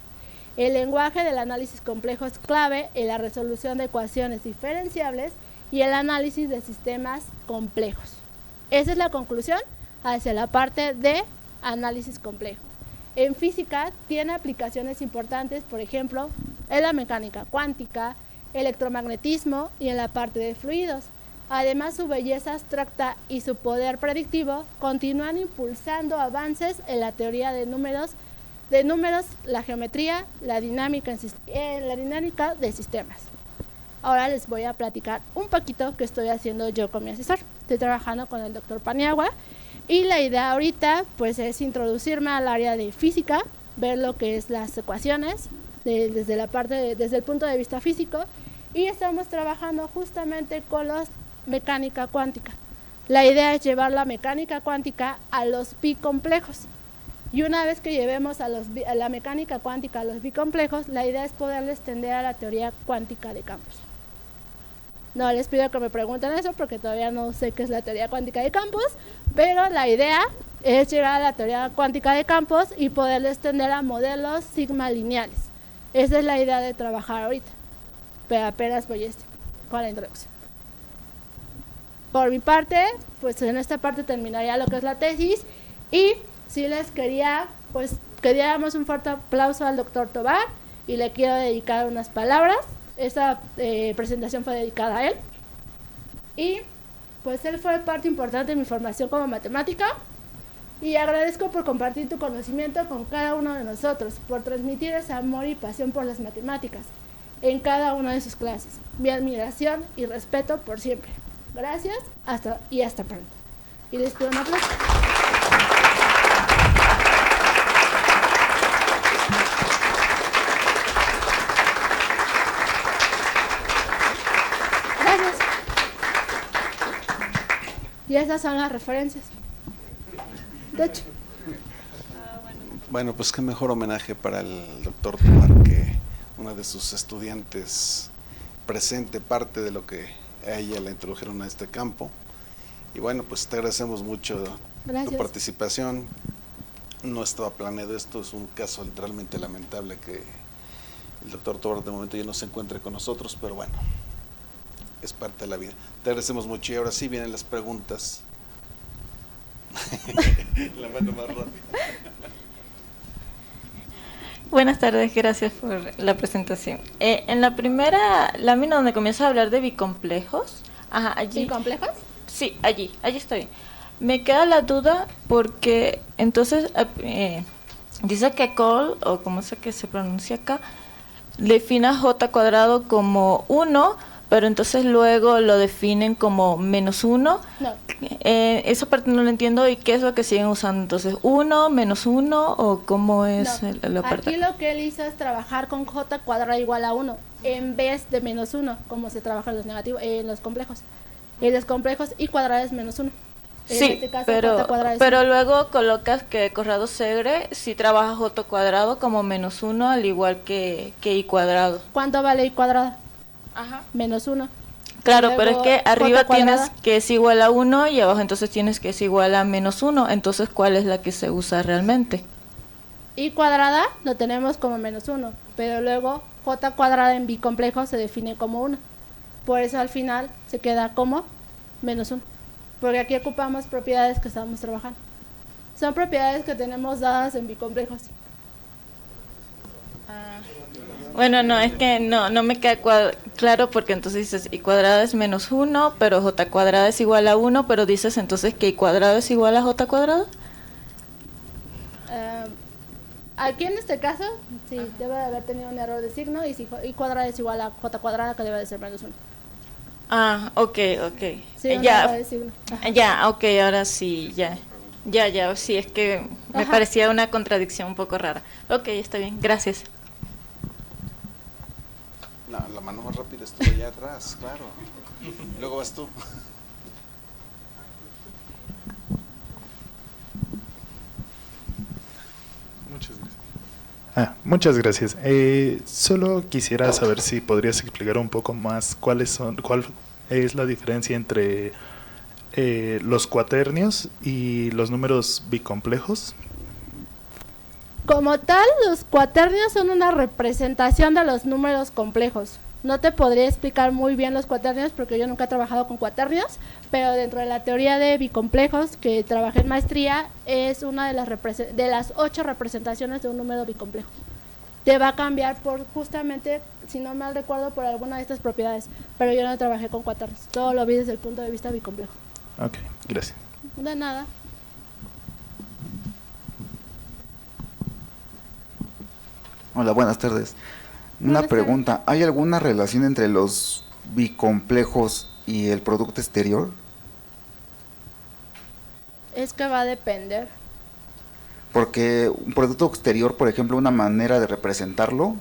El lenguaje del análisis complejo es clave en la resolución de ecuaciones diferenciables y el análisis de sistemas complejos. Esa es la conclusión hacia la parte de análisis complejo. En física tiene aplicaciones importantes, por ejemplo, en la mecánica cuántica, electromagnetismo y en la parte de fluidos. Además, su belleza abstracta y su poder predictivo continúan impulsando avances en la teoría de números, la geometría, la dinámica de sistemas. Ahora les voy a platicar un poquito qué estoy haciendo yo con mi asesor. Estoy trabajando con el doctor Paniagua y la idea ahorita pues es introducirme al área de física, ver lo que es las ecuaciones desde el punto de vista físico, y estamos trabajando justamente con la mecánica cuántica. La idea es llevar la mecánica cuántica a los bicomplejos. Y una vez que llevemos a la mecánica cuántica a los bicomplejos, la idea es poderle extender a la teoría cuántica de campos. No les pido que me pregunten eso porque todavía no sé qué es la teoría cuántica de campos, pero la idea es llegar a la teoría cuántica de campos y poderle extender a modelos sigma lineales. Esa es la idea de trabajar ahorita, pero apenas voy con la introducción. Por mi parte, pues en esta parte terminaría lo que es la tesis, y si les quería damos un fuerte aplauso al doctor Tobar y le quiero dedicar unas palabras. Esta presentación fue dedicada a él y pues él fue parte importante de mi formación como matemática, y agradezco por compartir tu conocimiento con cada uno de nosotros, por transmitir ese amor y pasión por las matemáticas en cada una de sus clases. Mi admiración y respeto por siempre. Gracias y hasta pronto. Y les pido un aplauso. Y esas son las referencias. De hecho. Bueno, pues qué mejor homenaje para el doctor Tobar, que una de sus estudiantes presente parte de lo que a ella le introdujeron a este campo. Y bueno, pues te agradecemos mucho tu participación. No estaba planeado esto, es un caso realmente lamentable que el doctor Tobar de momento ya no se encuentre con nosotros, pero bueno, es parte de la vida. Te agradecemos mucho y ahora sí vienen las preguntas. La mano más rápida. Buenas tardes, gracias por la presentación. En la primera lámina donde comienza a hablar de bicomplejos, allí. ¿Bicomplejos? Sí, allí está bien. Me queda la duda porque entonces dice que Cole, o como sé que se pronuncia acá, define a J cuadrado como 1, pero entonces luego lo definen como -1. No. Esa parte no la entiendo. ¿Y qué es lo que siguen usando entonces? ¿1, -1 o cómo es No. la parte? Aquí lo que él hizo es trabajar con J cuadrado igual a 1 en vez de -1, como se trabaja en los negativos, en los complejos. En los complejos y cuadrado es -1. En Sí, este caso, pero J cuadrado es 1. luego colocas que Corrado Segre sí trabaja J cuadrado como -1 al igual que I cuadrado. ¿Cuánto vale I cuadrado? Ajá. -1. Claro, Luego, pero es que arriba J cuadrada. tienes que es igual a 1 y abajo entonces tienes que es igual a -1. Entonces, ¿cuál es la que se usa realmente? I cuadrada lo tenemos como -1, pero luego J cuadrada en bicomplejo se define como 1. Por eso al final se queda como -1. Porque aquí ocupamos propiedades que estamos trabajando. Son propiedades que tenemos dadas en bicomplejos. Bueno, no, es que no me queda claro porque entonces dices I cuadrada es -1, pero J cuadrada es igual a 1, pero dices entonces que I cuadrado es igual a J cuadrado. Aquí en este caso, sí, debe de haber tenido un error de signo y si I cuadrada es igual a J cuadrada, que debe de ser -1. Ok. Sí, un error Ya, de signo. Ajá. ya, ok, ahora sí, ya, sí, es que me Ajá. parecía una contradicción un poco rara. Ok, está bien, gracias. No, la mano más rápida estuvo allá atrás, claro. Luego vas tú. Muchas gracias. Solo quisiera saber si podrías explicar un poco más cuál es la diferencia entre los cuaternios y los números bicomplejos. Como tal, los cuaternios son una representación de los números complejos. No te podría explicar muy bien los cuaternios porque yo nunca he trabajado con cuaternios, pero dentro de la teoría de bicomplejos que trabajé en maestría es una de las 8 representaciones de un número bicomplejo. Te va a cambiar por justamente, si no mal recuerdo, por alguna de estas propiedades, pero yo no trabajé con cuaternios, todo lo vi desde el punto de vista bicomplejo. Ok, gracias. De nada. Hola, buenas tardes. Una Buenas pregunta, ¿hay alguna relación entre los bicomplejos y el producto exterior? Es que va a depender. Porque un producto exterior, por ejemplo, una manera de representarlo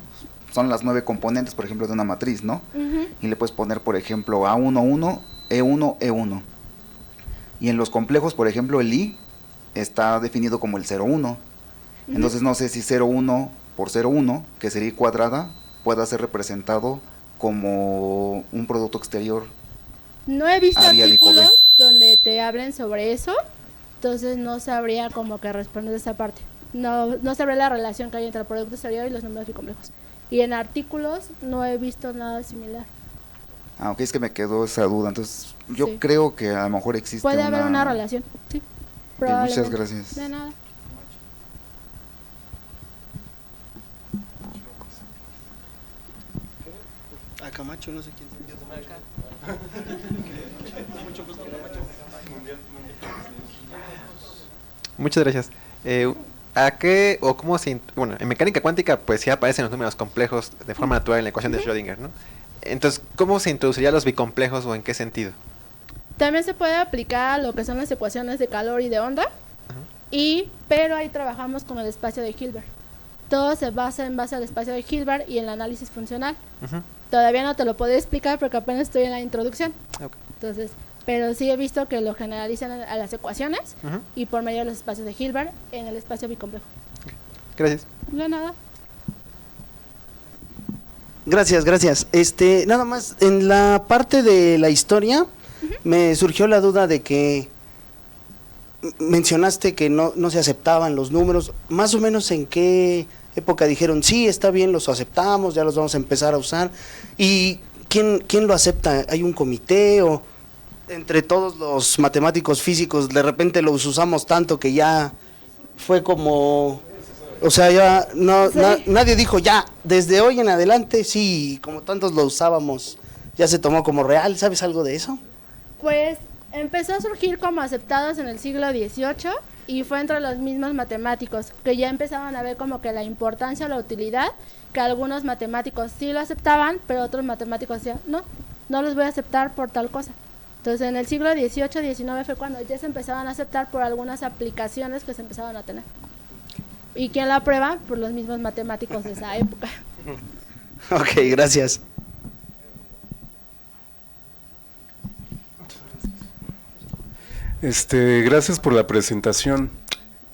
son las 9 componentes, por ejemplo, de una matriz, ¿no? Ujú. Y le puedes poner, por ejemplo, A11, E1, E1. Y en los complejos, por ejemplo, el I está definido como el 01. Entonces no sé si 01 por 01, que sería I cuadrada, pueda ser representado como un producto exterior. No he visto Vía de Kobe. artículos donde te hablen sobre eso, entonces no sabría como que responder esa parte. No sabría la relación que hay entre el producto exterior y los números bicomplejos. Y en artículos no he visto nada similar. Ok, es que me quedó esa duda. Entonces yo Sí. creo que a lo mejor existe Puede haber una relación, sí. Probablemente. Muchas gracias. De nada. A Camacho, no sé quién se Muchas gracias. ¿A qué o cómo bueno, en mecánica cuántica pues sí aparecen los números complejos de forma natural en la ecuación de Schrödinger, ¿no? Entonces, ¿cómo se introduciría los bicomplejos o en qué sentido? También se puede aplicar lo que son las ecuaciones de calor y de onda, pero ahí trabajamos con el espacio de Hilbert. Todo se basa en base al espacio de Hilbert y en el análisis funcional. Ujú. Todavía no te lo puedo explicar porque apenas estoy en la introducción. Ok. Entonces, pero sí he visto que lo generalizan a las ecuaciones Ujú. y por medio de los espacios de Hilbert en el espacio bicomplejo. Gracias. No, nada. Gracias. Nada más, en la parte de la historia me surgió la duda de que mencionaste que no se aceptaban los números. Más o menos en qué época dijeron, sí, está bien, los aceptamos, ya los vamos a empezar a usar. ¿Y quién lo acepta? ¿Hay un comité o entre todos los matemáticos físicos de repente los usamos tanto que ya fue como, o sea, ya no Sí. nadie dijo ya, desde hoy en adelante sí, como tantos lo usábamos, ya se tomó como real? ¿Sabes algo de eso? Pues empezó a surgir como aceptados en el siglo XVIII y fue entre los mismos matemáticos que ya empezaban a ver como que la importancia o la utilidad, que algunos matemáticos sí lo aceptaban, pero otros matemáticos decían, no los voy a aceptar por tal cosa. Entonces en el siglo XVIII, XIX fue cuando ya se empezaban a aceptar por algunas aplicaciones que se empezaban a tener. ¿Y quién la aprueba? Pues los mismos matemáticos de esa época. Ok, gracias. Gracias por la presentación.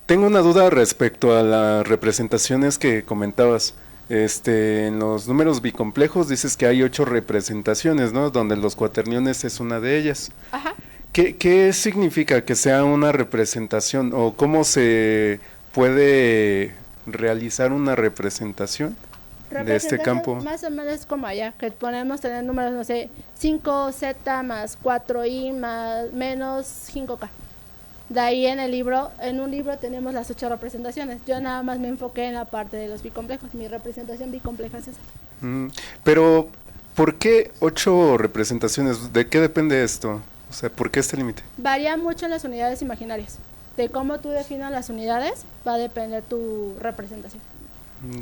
Tengo una duda respecto a las representaciones que comentabas. En los números bicomplejos dices que hay 8 representaciones, ¿no? Donde los cuaterniones es una de ellas. Ajá. ¿Qué significa que sea una representación o cómo se puede realizar una representación de este campo? Más o menos como allá, que podemos tener números, no sé, 5z más 4i más menos 5k. De ahí en un libro tenemos las 8 representaciones. Yo nada más me enfoqué en la parte de los bicomplejos. Mi representación bicompleja es esa. Pero, ¿por qué 8 representaciones? ¿De qué depende esto? O sea, ¿por qué este límite? Varía mucho en las unidades imaginarias. De cómo tú definas las unidades, va a depender tu representación.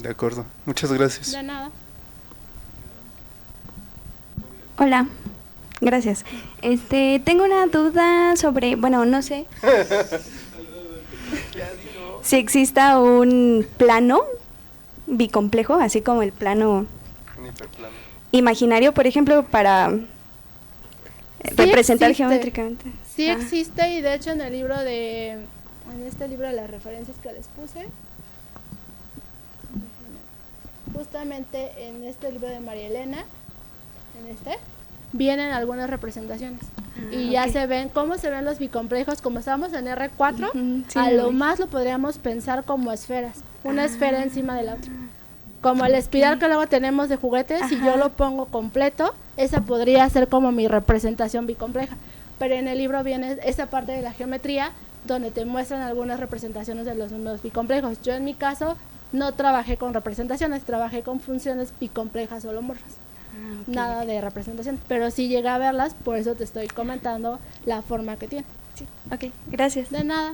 De acuerdo. Muchas gracias. De nada. Hola, gracias. Tengo una duda sobre, bueno, no sé si exista un plano bicomplejo, así como el plano imaginario, por ejemplo, para representar existe. geométricamente. Sí existe, y de hecho en este libro de las referencias que les puse, justamente en este libro de María Elena, vienen algunas representaciones. Y ya ok. se ven cómo se ven los bicomplejos. Como estamos en R4, Ujú, sí, a lo uy. más lo podríamos pensar como esferas, una esfera encima de la otra. Como el espiral que luego tenemos de juguetes, si yo Ajá. lo pongo completo, esa podría ser como mi representación bicompleja. Pero en el libro viene esa parte de la geometría donde te muestran algunas representaciones de los números bicomplejos. Yo en mi caso no trabajé con representaciones, trabajé con funciones bicomplejas holomorfas. Ok. Nada de representación, pero sí llegué a verlas, por eso te estoy comentando la forma que tiene. Sí, ok, gracias. De nada.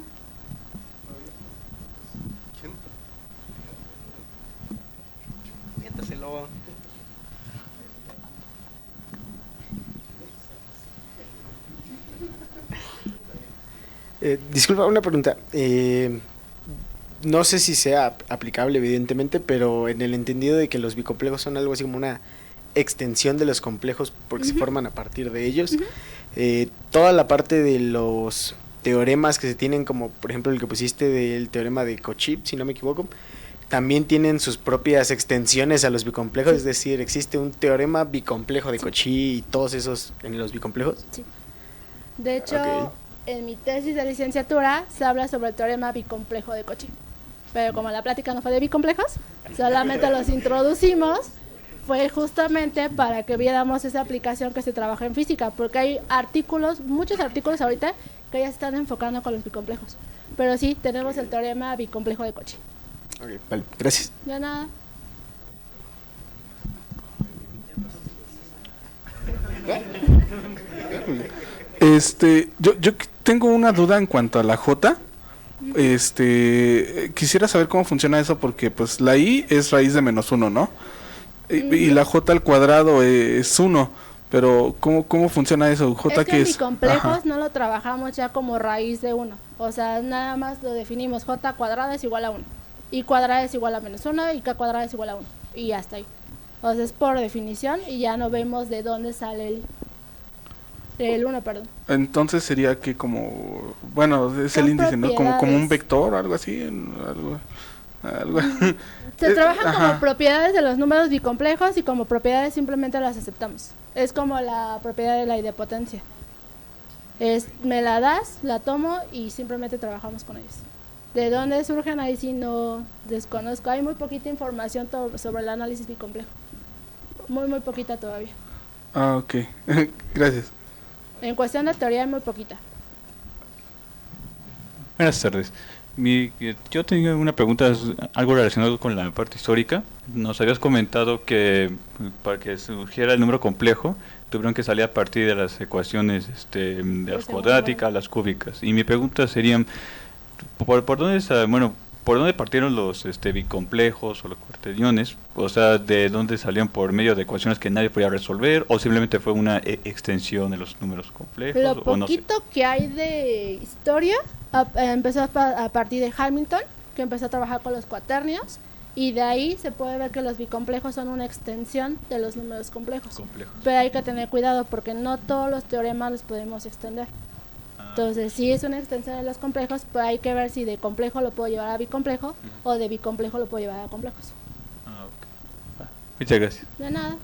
Disculpa, una pregunta. No sé si sea aplicable, evidentemente, pero en el entendido de que los bicomplejos son algo así como una extensión de los complejos porque se forman a partir de ellos. Toda la parte de los teoremas que se tienen, como por ejemplo el que pusiste del teorema de Cauchy, si no me equivoco, también tienen sus propias extensiones a los bicomplejos, es decir, existe un teorema bicomplejo de Cauchy y todos esos en los bicomplejos. De hecho, Ok. en mi tesis de licenciatura se habla sobre el teorema bicomplejo de Cauchy. Pero como la plática no fue de bicomplejos, solamente los introducimos, fue justamente para que viéramos esa aplicación que se trabaja en física, porque hay muchos artículos ahorita que ya se están enfocando con los bicomplejos. Pero sí, tenemos el teorema bicomplejo de Cauchy. Ok, vale, gracias. De nada. Yo tengo una duda en cuanto a la J. Quisiera saber cómo funciona eso porque pues la I es raíz de -1, ¿no? Y la J al cuadrado es 1, pero ¿cómo funciona eso? ¿J Es que qué en es? bicomplejos Ajá. no lo trabajamos ya como raíz de 1. O sea, nada más lo definimos. J cuadrada es igual a 1. Y cuadrada es igual a -1 y K cuadrada es igual a 1. Y ya está ahí. O sea, es por definición y ya no vemos de dónde sale el 1, perdón. Entonces sería que como, bueno, es Son el índice, ¿no? Como un propiedades. vector, algo así, algo. Se trabajan Ajá. como propiedades de los números bicomplejos y como propiedades simplemente las aceptamos. Es como la propiedad de la idempotencia. Me la das, la tomo y simplemente trabajamos con ellos. ¿De dónde surgen? Ahí sí no desconozco. Hay muy poquita información sobre el análisis bicomplejo. Muy poquita todavía. Ah, ok. Gracias. En cuestión de teoría hay muy poquita. Buenas tardes. Yo tenía una pregunta algo relacionado con la parte histórica. Nos habías comentado que para que surgiera el número complejo tuvieron que salir a partir de las ecuaciones de las cuadráticas, las cúbicas. Y mi pregunta sería, ¿por dónde por dónde partieron los bicomplejos o los cuaterniones? O sea, ¿de dónde salían por medio de ecuaciones que nadie podía resolver o simplemente fue una extensión de los números complejos? Lo o no sé? poquito que hay de historia empezó a partir de Hamilton, que empezó a trabajar con los cuaternios, y de ahí se puede ver que los bicomplejos son una extensión de los números complejos. Pero hay que tener cuidado porque no todos los teoremas los podemos extender. Entonces, si es una extensión de los complejos, pues hay que ver si de complejo lo puedo llevar a bicomplejo o de bicomplejo lo puedo llevar a complejos. Muchas gracias. De nada.